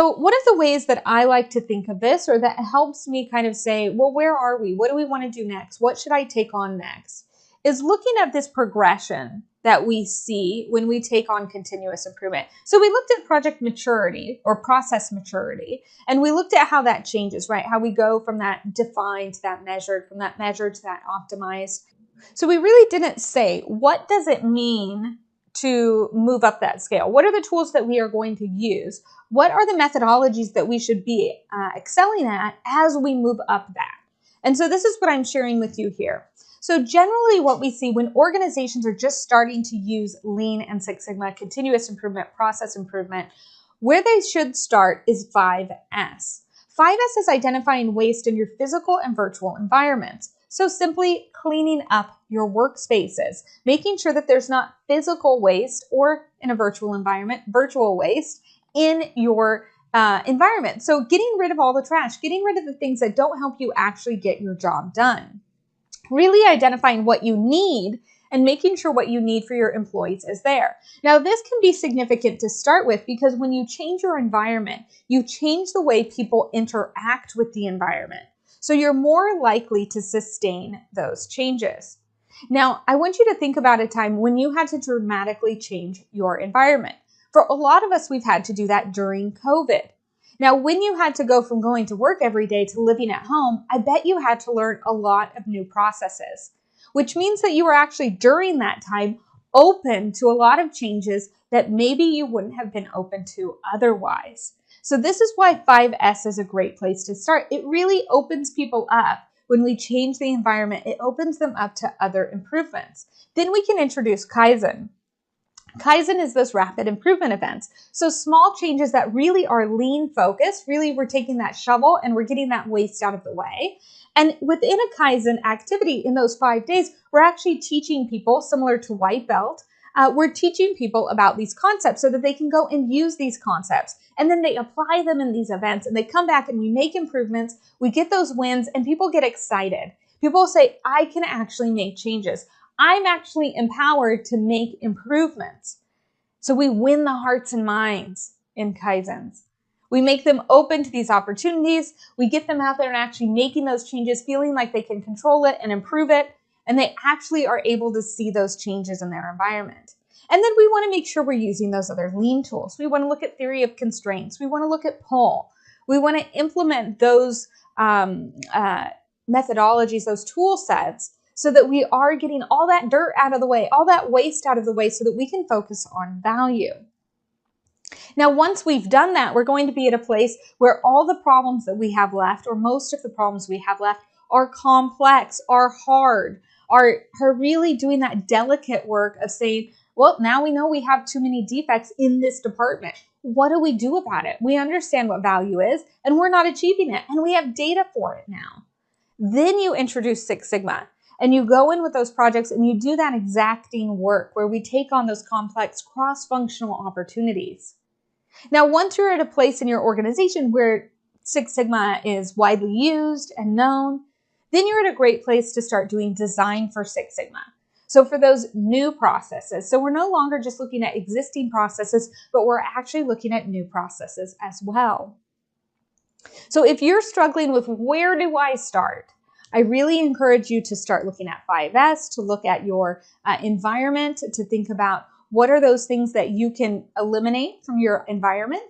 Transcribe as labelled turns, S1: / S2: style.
S1: So one of the ways that I like to think of this, or that helps me kind of say, well, where are we? What do we want to do next? What should I take on next? Is looking at this progression that we see when we take on continuous improvement. So we looked at project maturity or process maturity, and we looked at how that changes, right? How we go from that defined to that measured, from that measured to that optimized. So we really didn't say, what does it mean to move up that scale? What are the tools that we are going to use? What are the methodologies that we should be excelling at as we move up that? And so this is what I'm sharing with you here. So generally what we see when organizations are just starting to use Lean and Six Sigma, continuous improvement, process improvement, where they should start is 5S. 5S is identifying waste in your physical and virtual environments. So simply cleaning up your workspaces, making sure that there's not physical waste, or in a virtual environment, virtual waste in your environment. So getting rid of all the trash, getting rid of the things that don't help you actually get your job done. Really identifying what you need and making sure what you need for your employees is there. Now, this can be significant to start with because when you change your environment, you change the way people interact with the environment. So you're more likely to sustain those changes. Now, I want you to think about a time when you had to dramatically change your environment. For a lot of us, we've had to do that during COVID. Now, when you had to go from going to work every day to living at home, I bet you had to learn a lot of new processes, which means that you were actually during that time open to a lot of changes that maybe you wouldn't have been open to otherwise. So this is why 5S is a great place to start. It really opens people up. When we change the environment, it opens them up to other improvements. Then we can introduce Kaizen. Kaizen is those rapid improvement events. So small changes that really are lean focused, really we're taking that shovel and we're getting that waste out of the way. And within a Kaizen activity in those 5 days, we're actually teaching people, similar to White Belt, we're teaching people about these concepts so that they can go and use these concepts. And then they apply them in these events and they come back and we make improvements, we get those wins, and people get excited. People say, I can actually make changes. I'm actually empowered to make improvements. So we win the hearts and minds in Kaizens. We make them open to these opportunities. We get them out there and actually making those changes, feeling like they can control it and improve it. And they actually are able to see those changes in their environment. And then we want to make sure we're using those other lean tools. We want to look at theory of constraints. We want to look at pull. We want to implement those methodologies, those tool sets, so that we are getting all that dirt out of the way, all that waste out of the way, so that we can focus on value. Now, once we've done that, we're going to be at a place where all the problems that we have left, or most of the problems we have left, are complex, are hard, are really doing that delicate work of saying, well, now we know we have too many defects in this department. What do we do about it? We understand what value is, and we're not achieving it, and we have data for it now. Then you introduce Six Sigma, and you go in with those projects and you do that exacting work where we take on those complex cross-functional opportunities. Now, once you're at a place in your organization where Six Sigma is widely used and known, then you're at a great place to start doing design for Six Sigma. So for those new processes, so we're no longer just looking at existing processes, but we're actually looking at new processes as well. So if you're struggling with where do I start, I really encourage you to start looking at 5S, to look at your environment, to think about what are those things that you can eliminate from your environment,